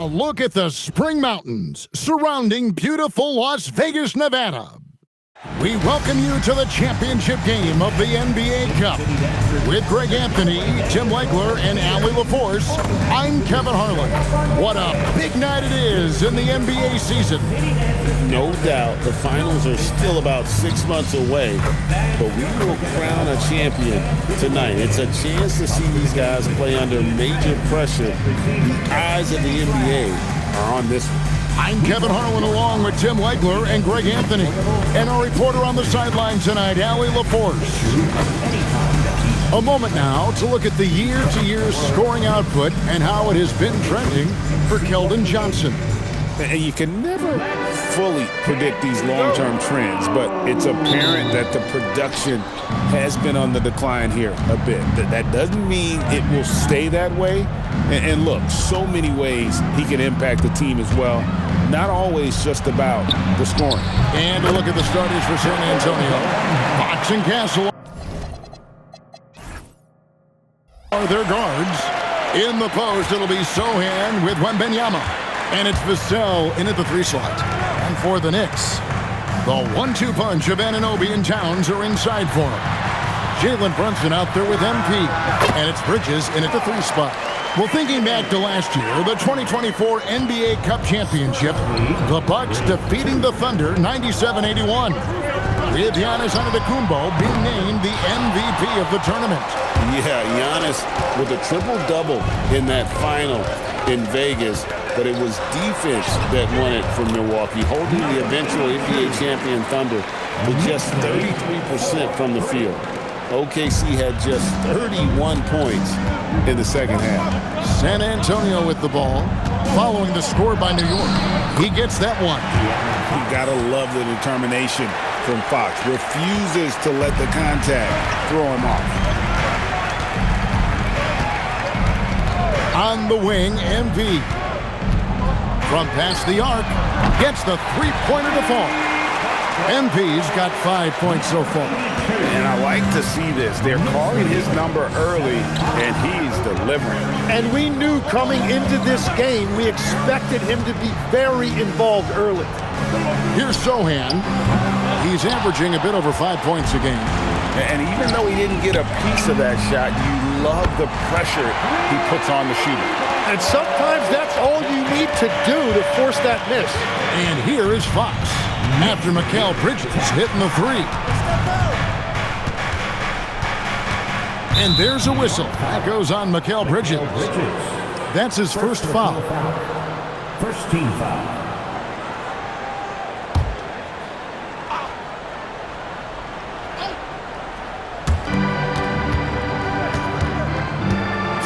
Look at the spring mountains surrounding beautiful Las Vegas, Nevada. We welcome you to the championship game of the NBA Cup. With Greg Anthony, Tim Legler, and Allie LaForce, I'm Kevin Harlan. What a big night it is in the NBA season. No doubt the finals are still about 6 months away, but we will crown a champion tonight. It's a chance to see these guys play under major pressure. The eyes of the NBA are on this one. I'm Kevin Harlan along with Tim Legler and Greg Anthony. And our reporter on the sideline tonight, Allie LaForce. A moment now to look at the year-to-year scoring output and how it has been trending for Keldon Johnson. And you can never fully predict these long-term trends, but it's apparent that the production has been on the decline here a bit. That doesn't mean it will stay that way. And look, so many ways he can impact the team as well. Not always just about the scoring. And a look at the starters for San Antonio. Fox and Castle are their guards. In the post, it'll be Sohan with Wembanyama. And it's Vassell in at the 3 slot. And for the Knicks, the 1-2 punch of Anunoby and Towns are inside for him. Jalen Brunson out there with MP. And it's Bridges in at the 3 spot. Well, thinking back to last year, the 2024 NBA Cup Championship, the Bucks defeating the Thunder 97-81. With Giannis Antetokounmpo being named the MVP of the tournament. Yeah, Giannis with a triple-double in that final in Vegas, but it was defense that won it from Milwaukee, holding the eventual NBA champion Thunder with just 33% from the field. OKC had just 31 points in the second half. San Antonio with the ball, following the score by New York. He gets that one. You gotta love the determination from Fox. Refuses to let the contact throw him off. On the wing, MV. From past the arc, gets the three-pointer to fall. MV's got 5 points so far. And I like to see this. They're calling his number early, and he's delivering. And we knew coming into this game, we expected him to be very involved early. Here's Sohan. He's averaging a bit over 5 points a game. And even though he didn't get a piece of that shot, you love the pressure he puts on the shooter. And sometimes that's all you need to do to force that miss. And here is Fox after Mikal Bridges hitting the 3. And there's a whistle. That goes on Mikal Bridges. That's his first foul. First team foul.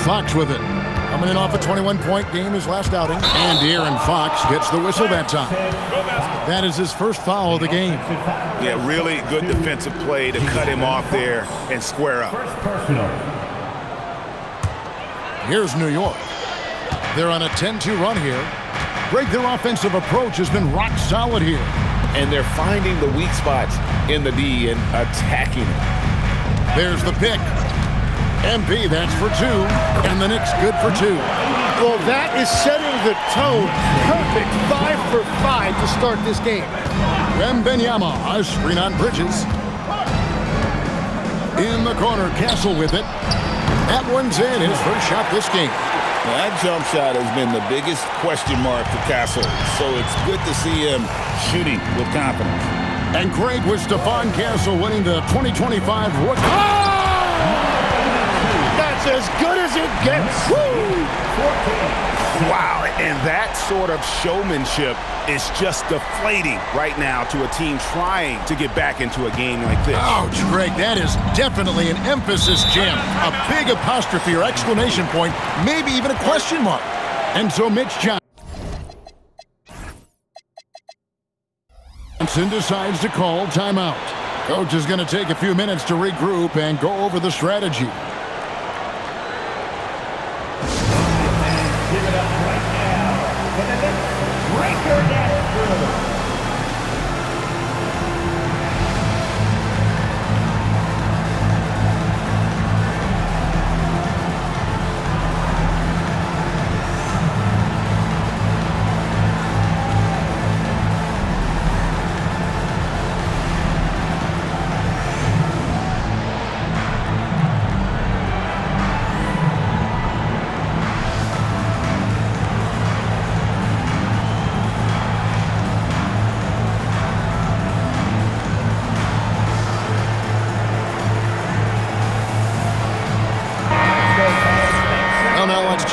Fox with it. Coming in off a 21-point game his last outing. And De'Aaron Fox gets the whistle that time. That is his first foul of the game. Yeah, really good defensive play to cut him off there and square up. Here's New York. They're on a 10-2 run here. Greg, their offensive approach has been rock solid here. And they're finding the weak spots in the D and attacking it. There's the pick. MP, that's for 2, and the Knicks good for 2. Well, that is setting the tone. Perfect 5 for 5 to start this game. Wembanyama, a screen on Bridges. In the corner, Castle with it. That one's in, his first shot this game. Now, that jump shot has been the biggest question mark for Castle, so it's good to see him shooting with confidence. And Craig with Stephon Castle winning the 2025 Rookie. As good as it gets. Woo! Wow, and that sort of showmanship is just deflating right now to a team trying to get back into a game like this. Ouch, Greg, that is definitely an emphasis jam. A big apostrophe or exclamation point, maybe even a question mark. And so Mitch Johnson decides to call timeout. Coach is going to take a few minutes to regroup and go over the strategy. Give it up right now for the Knicks. Breaker Nashville.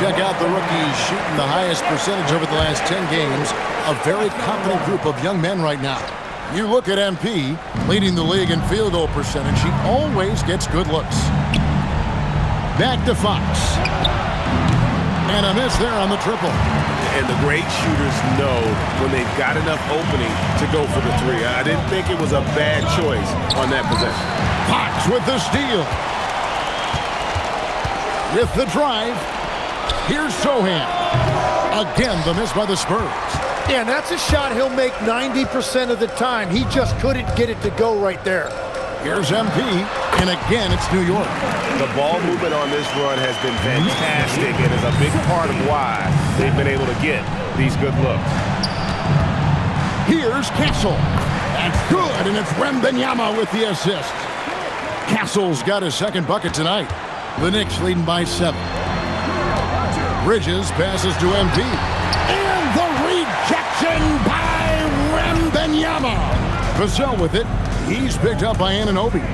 check out the rookies shooting the highest percentage over the last 10 games. A very confident group of young men right now. You look at MP, leading the league in field goal percentage. He always gets good looks. Back to Fox. And a miss there on the triple. And the great shooters know when they've got enough opening to go for the three. I didn't think it was a bad choice on that possession. Fox with the steal. With the drive. Here's Sohan. Again, the miss by the Spurs. Yeah, and that's a shot he'll make 90% of the time. He just couldn't get it to go right there. Here's MP, and again, it's New York. The ball movement on this run has been fantastic and is a big part of why they've been able to get these good looks. Here's Castle. That's good, and it's Wembanyama with the assist. Castle's got his second bucket tonight. The Knicks leading by 7. Bridges passes to MP. And the rejection by Wembanyama. Vassell with it. He's picked up by Anunoby.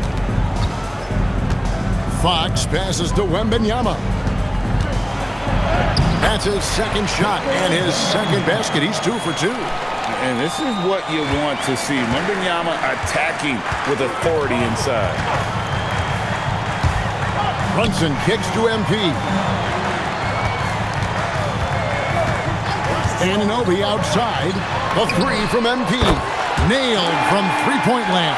Fox passes to Wembanyama. That's his second shot and his second basket. He's 2 for 2. And this is what you want to see. Wembanyama attacking with authority inside. Brunson kicks to MP. Anunoby outside. A 3 from MP. Nailed from three-point land.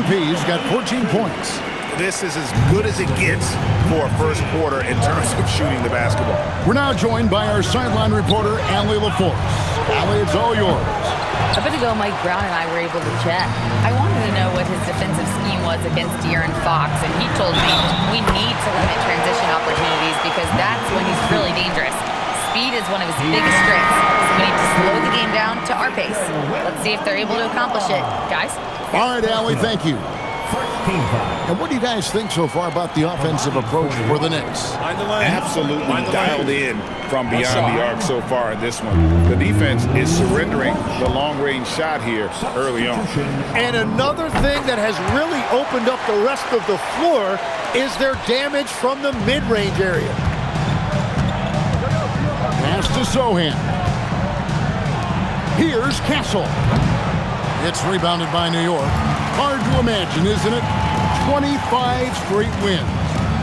MP's got 14 points. This is as good as it gets for a first quarter in terms of shooting the basketball. We're now joined by our sideline reporter, Allie LaForce. Allie, it's all yours. A bit ago, Mike Brown and I were able to chat. I wanted to know what his defensive scheme was against De'Aaron Fox, and he told me we need to limit transition opportunities because that's when he's really dangerous. Speed is one of his biggest strengths, so we need to slow the game down to our pace. Let's see if they're able to accomplish it. Guys? All right, Allie, thank you. And what do you guys think so far about the offensive approach for the Knicks? Absolutely dialed in from beyond the arc so far in this one. The defense is surrendering the long-range shot here early on. And another thing that has really opened up the rest of the floor is their damage from the mid-range area. Pass to Sohan. Here's Castle. It's rebounded by New York. Hard to imagine, isn't it? 25 straight wins.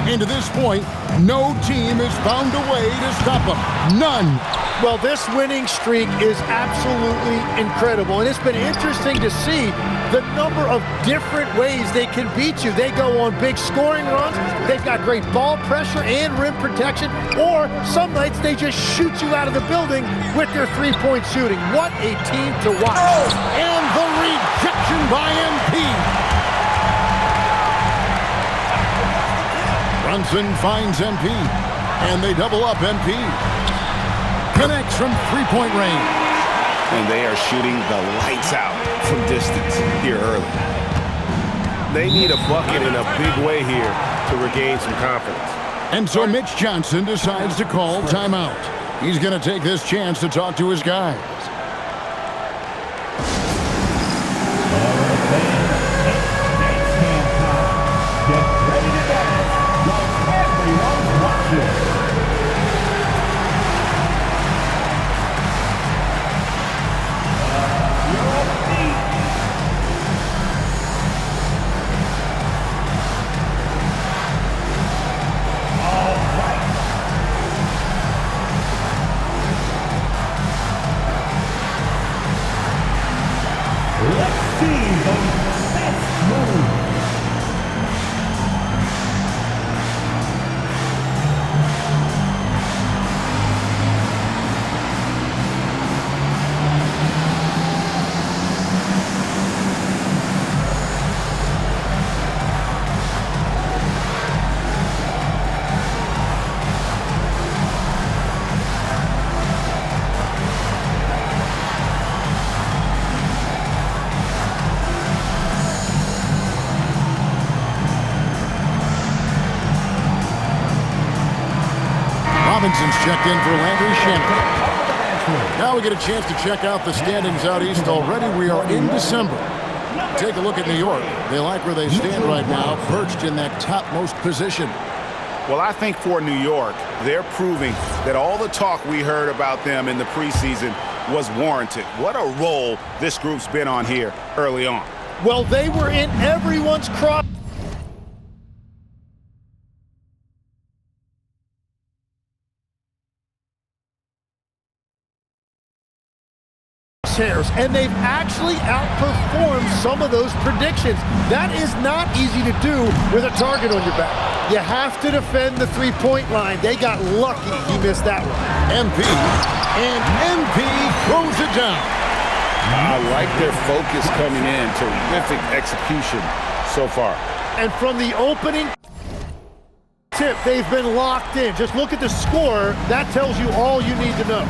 And to this point, no team has found a way to stop them. None. Well, this winning streak is absolutely incredible, and it's been interesting to see the number of different ways they can beat you. They go on big scoring runs, they've got great ball pressure and rim protection, or some nights they just shoot you out of the building with their three-point shooting. What a team to watch. And the rejection by MP. Brunson finds MP, and they double up MP. Connects from three-point range. And they are shooting the lights out from distance here early. They need a bucket in a big way here to regain some confidence. And so Mitch Johnson decides to call timeout. He's going to take this chance to talk to his guys. Robinson's checked in for Landry Shamet. Now we get a chance to check out the standings out east. Already we are in December. Take a look at New York. They like where they stand right now, perched in that topmost position. Well, I think for New York, they're proving that all the talk we heard about them in the preseason was warranted. What a role this group's been on here early on. Well, they were in everyone's crosshairs, and they've actually outperformed some of those predictions. That is not easy to do with a target on your back. You have to defend the three-point line. They got lucky he missed that one. MP, and MP throws it down. I like their focus coming in. Terrific execution so far. And from the opening tip, they've been locked in. Just look at the score. That tells you all you need to know.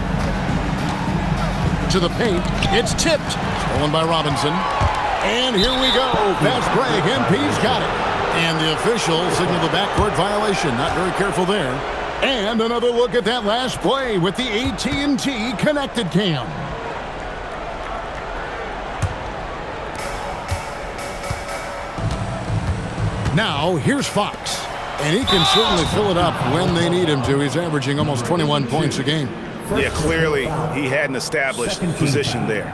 To the paint, it's tipped. Stolen by Robinson. And here we go. Fast break. MP's got it. And the official signaled the backcourt violation. Not very careful there. And another look at that last play with the AT&T connected cam. Now, here's Fox. And he can certainly fill it up when they need him to. He's averaging almost 21 points a game. Yeah, clearly he had an established position there.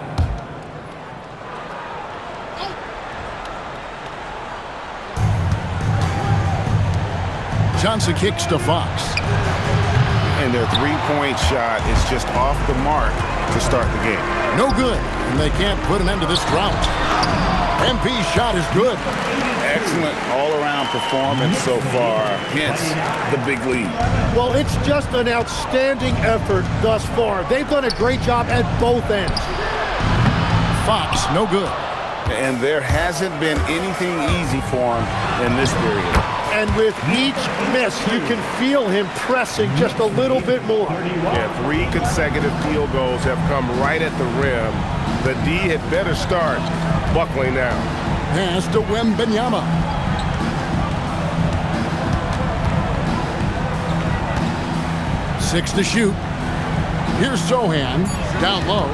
Johnson kicks to Fox. And their three-point shot is just off the mark to start the game. No good, and they can't put an end to this drought. MP's shot is good. Excellent all-around performance so far, hence the big lead. Well, it's just an outstanding effort thus far. They've done a great job at both ends. Fox, no good. And there hasn't been anything easy for him in this period. And with each miss, you can feel him pressing just a little bit more. Yeah, 3 consecutive field goals have come right at the rim. The D had better start buckling down. Pass to Wembanyama. Six to shoot. Here's Sohan, down low.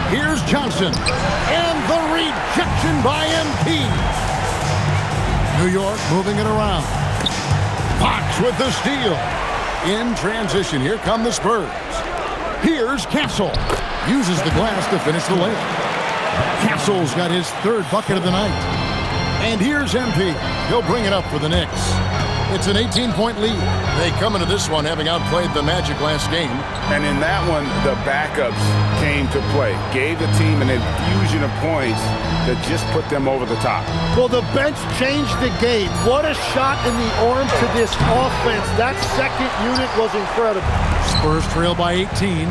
Here's Johnson, and the rejection by MP. New York moving it around. Fox with the steal. In transition, here come the Spurs. Here's Castle. Uses the glass to finish the layup. Castle's got his third bucket of the night. And here's MP. He'll bring it up for the Knicks. It's an 18-point lead. They come into this one having outplayed the Magic last game. And in that one, the backups came to play. Gave the team an infusion of points that just put them over the top. Well, the bench changed the game. What a shot in the arm to this offense. That second unit was incredible. Spurs trail by 18.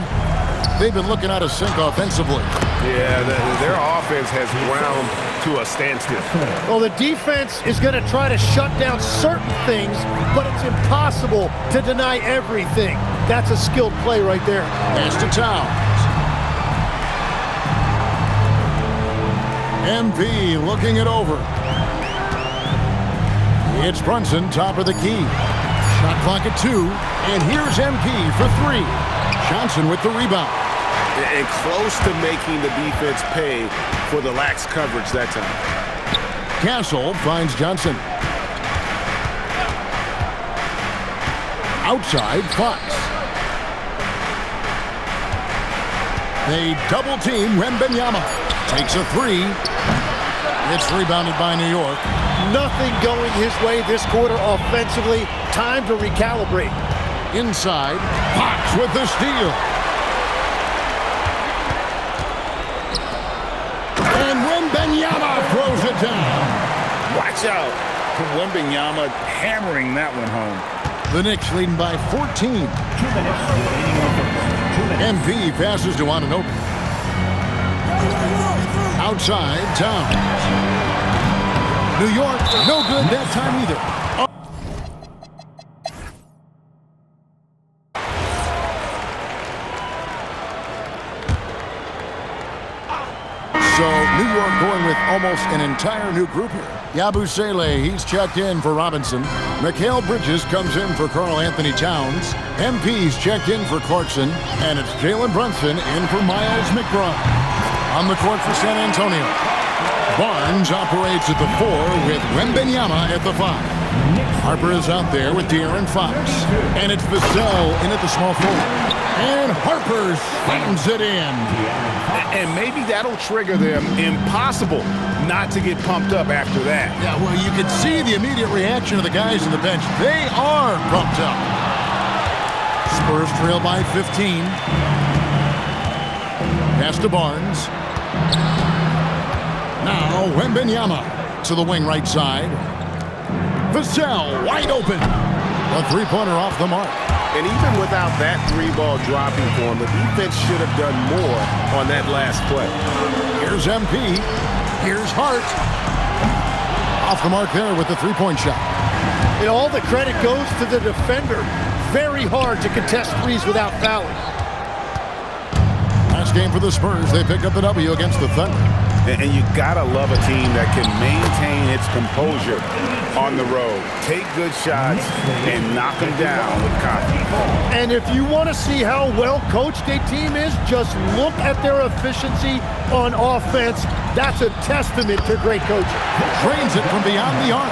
They've been looking out of sync offensively. Yeah, their offense has ground to a standstill. Well, the defense is going to try to shut down certain things, but it's impossible to deny everything. That's a skilled play right there. Pass to Towns. MP looking it over. It's Brunson, top of the key. Shot clock at 2, and here's MP for 3. Johnson with the rebound. And close to making the defense pay for the lax coverage that time. Castle finds Johnson. Outside, Fox. They double team Wembanyama. Takes a 3. It's rebounded by New York. Nothing going his way this quarter offensively. Time to recalibrate. Inside, Fox with the steal. And Wembanyama throws it down. Watch out. Wembanyama hammering that one home. The Knicks leading by 14. MP passes to Anunoby. Outside, Towns. New York, no good that time either. So New York going with almost an entire new group here. Yabusele, he's checked in for Robinson. Mikal Bridges comes in for Karl Anthony Towns. MP's checked in for Clarkson. And it's Jalen Brunson in for Miles McBride. On the court for San Antonio, Barnes operates at the 4 with Wembanyama at the 5. Harper is out there with De'Aaron Fox. And it's Vassell in at the small forward. And Harper slams it in. And maybe that'll trigger them. Impossible not to get pumped up after that. Yeah, well, you can see the immediate reaction of the guys on the bench. They are pumped up. Spurs trail by 15. Pass to Barnes. Now Wembanyama to the wing right side. Vassell wide open. A three-pointer off the mark. And even without that three-ball dropping for him, the defense should have done more on that last play. Here's MP. Here's Hart. Off the mark there with the three-point shot. And all the credit goes to the defender. Very hard to contest threes without fouling. Last game for the Spurs. They pick up the W against the Thunder. And you gotta love a team that can maintain its composure on the road. Take good shots and knock them down with confidence. And if you want to see how well coached a team is, just look at their efficiency on offense. That's a testament to great coaching. Drains it from beyond the arc.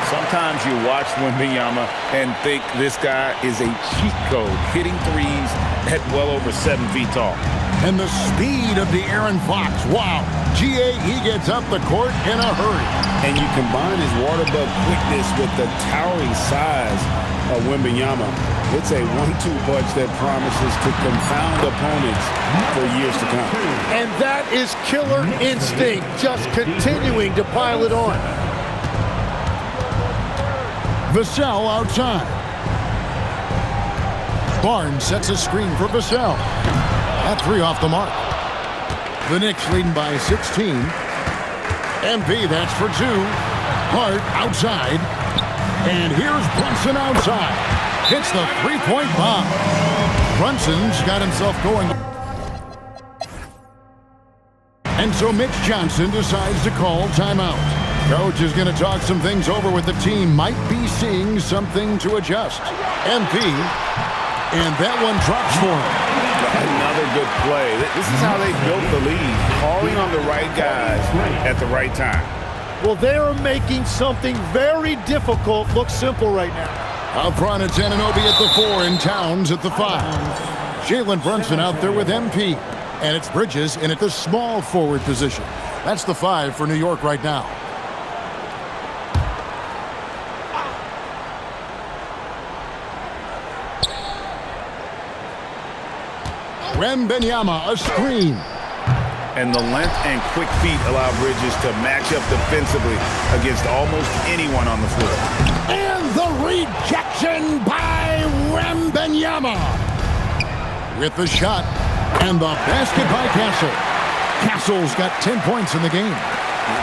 Sometimes you watch Wembanyama and think this guy is a cheat code, hitting threes at well over 7 feet tall. And the speed of De'Aaron Fox. Wow. He gets up the court in a hurry. And you combine his water bug quickness with the towering size of Wembanyama. It's a 1-2 punch that promises to confound opponents for years to come. And that is killer instinct, just continuing to pile it on. Vassell outside. Barnes sets a screen for Vassell. That three off the mark. The Knicks leading by 16. MP, that's for two. Hart outside. And here's Brunson outside. Hits the three-point bomb. Brunson's got himself going. And so Mitch Johnson decides to call timeout. Coach is going to talk some things over with the team. Might be seeing something to adjust. MP. And that one drops for him. Another good play. This is how they built the lead. Calling on the right guys at the right time. Well, they are making something very difficult look simple right now. Out front, it's Anunoby at the 4 and Towns at the 5. Jalen Brunson out there with MP. And it's Bridges in at the small forward position. That's the 5 for New York right now. Wembanyama, a screen. And the length and quick feet allow Bridges to match up defensively against almost anyone on the floor. And the rejection by Wembanyama. With the shot and the basket by Castle. Castle's got 10 points in the game.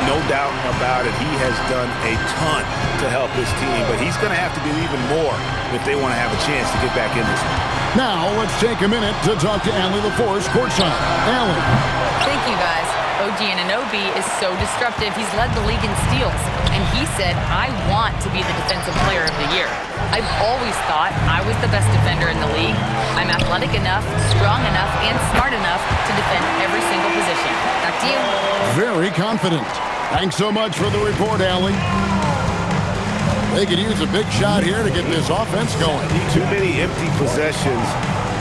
No doubt about it. He has done a ton to help his team, but he's going to have to do even more if they want to have a chance to get back in this one. Now, let's take a minute to talk to Allie LaForce courtside. Allie. Thank you, guys. OG Anunoby is so disruptive. He's led the league in steals. And he said, I want to be the defensive player of the year. I've always thought I was the best defender in the league. I'm athletic enough, strong enough, and smart enough to defend every single position. Back to you. Very confident. Thanks so much for the report, Allie. They could use a big shot here to get this offense going. Too many empty possessions.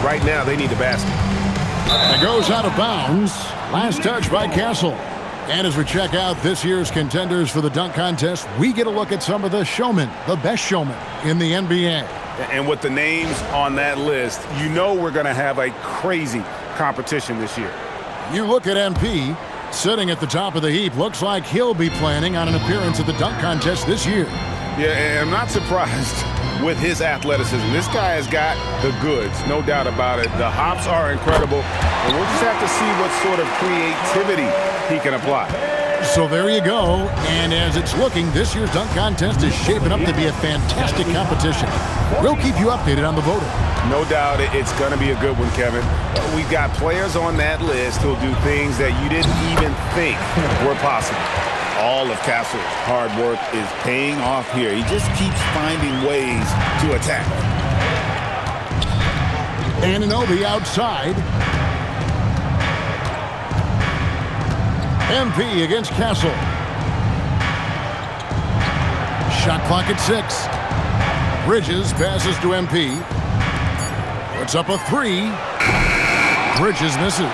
Right now, they need the basket. It goes out of bounds. Last touch by Castle. And as we check out this year's contenders for the dunk contest, we get a look at some of the showmen, the best showmen in the NBA. And with the names on that list, you know we're going to have a crazy competition this year. You look at MP, sitting at the top of the heap. Looks like he'll be planning on an appearance at the dunk contest this year. Yeah, and I'm not surprised with his athleticism. This guy has got the goods, no doubt about it. The hops are incredible, and we'll just have to see what sort of creativity he can apply. So there you go, and as it's looking, this year's dunk contest is shaping up to be a fantastic competition. We'll keep you updated on the voting. No doubt it's going to be a good one, Kevin. We've got players on that list who'll do things that you didn't even think were possible. All of Castle's hard work is paying off here. He just keeps finding ways to attack. Anunoby outside. MP against Castle. Shot clock at 6. Bridges passes to MP. Puts up a three. Bridges misses.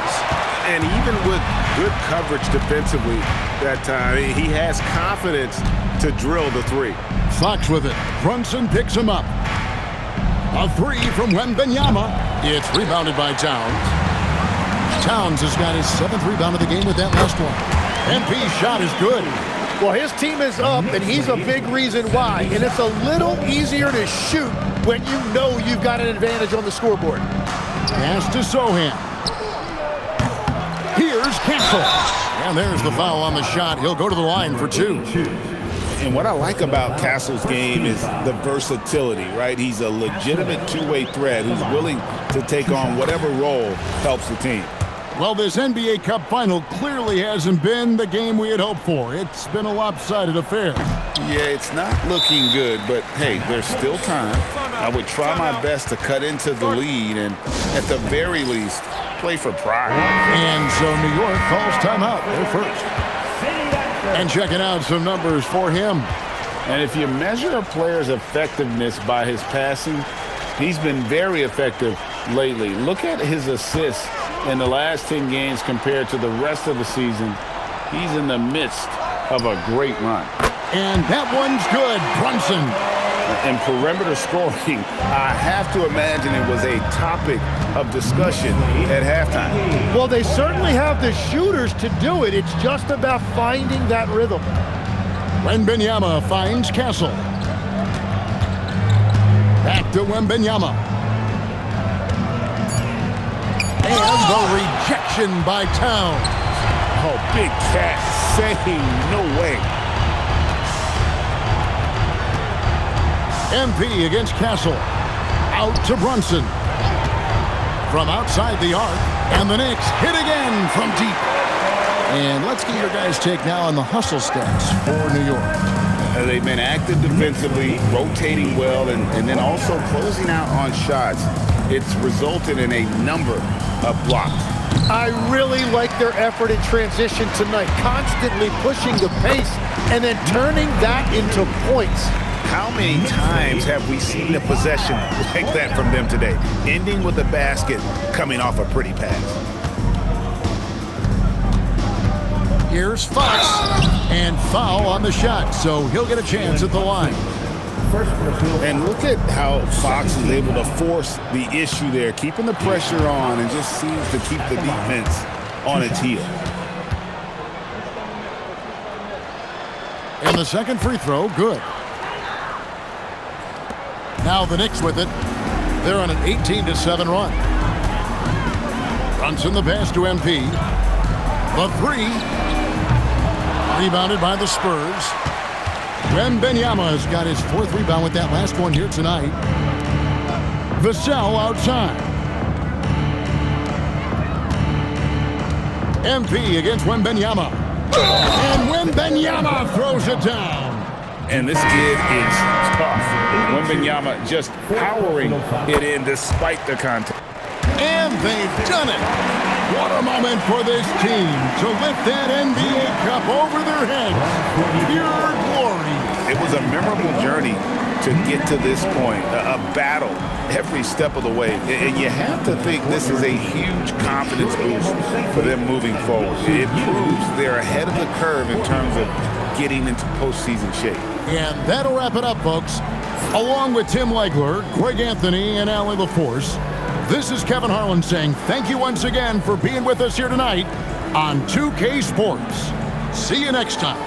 And even with good coverage defensively that time, he has confidence to drill the three. Fox with it. Brunson picks him up. A three from Wembanyama. It's rebounded by Towns. Towns has got his 7th rebound of the game with that last one. MP's shot is good. Well, his team is up, and he's a big reason why. And it's a little easier to shoot when you know you've got an advantage on the scoreboard. Pass to Sohan. Here's Castle. And there's the foul on the shot. He'll go to the line for 2. And what I like about Castle's game is the versatility, right? He's a legitimate two-way threat who's willing to take on whatever role helps the team. Well, this NBA Cup final clearly hasn't been the game we had hoped for. It's been a lopsided affair. Yeah, it's not looking good, but hey, there's still time. I would try my best to cut into the lead and, at the very least, play for pride. And so New York calls timeout. They're first. And checking out some numbers for him. And if you measure a player's effectiveness by his passing, he's been very effective lately. Look at his assists in the last 10 games compared to the rest of the season. He's in the midst of a great run. And that one's good. Brunson. And perimeter scoring, I have to imagine it was a topic of discussion at halftime. Well, they certainly have the shooters to do it. It's just about finding that rhythm. Wembanyama finds Castle. Back to Wembanyama. And the rejection by Towns. Oh, big cat saying no way. MP against Castle. Out to Brunson. From outside the arc. And the Knicks hit again from deep. And let's get your guys' take now on the hustle stats for New York. They've been active defensively, rotating well, and then also closing out on shots. It's resulted in a number of blocks. I really like their effort in transition tonight, constantly pushing the pace and then turning that into points. How many times have we seen a possession like that from them today? Ending with a basket, coming off a pretty pass. Here's Fox. And foul on the shot, so he'll get a chance at the line. And look at how Fox is able to force the issue there, keeping the pressure on and just seems to keep the defense on its heel. And the second free throw, good. Now the Knicks with it. They're on an 18-7 run. Brunson the pass to MP. The three. Rebounded by the Spurs. Wembanyama has got his 4th rebound with that last one here tonight. Vassell outside. MP against Wembanyama. And Wembanyama throws it down. And this kid is tough. Wembanyama just powering it in despite the contact. And they've done it. What a moment for this team to lift that NBA Cup over their heads. Pure glory. It was a memorable journey to get to this point, a battle every step of the way. And you have to think this is a huge confidence boost for them moving forward. It proves they're ahead of the curve in terms of getting into postseason shape. And that'll wrap it up, folks. Along with Tim Legler, Greg Anthony, and Allie LaForce, this is Kevin Harlan saying thank you once again for being with us here tonight on 2K Sports. See you next time.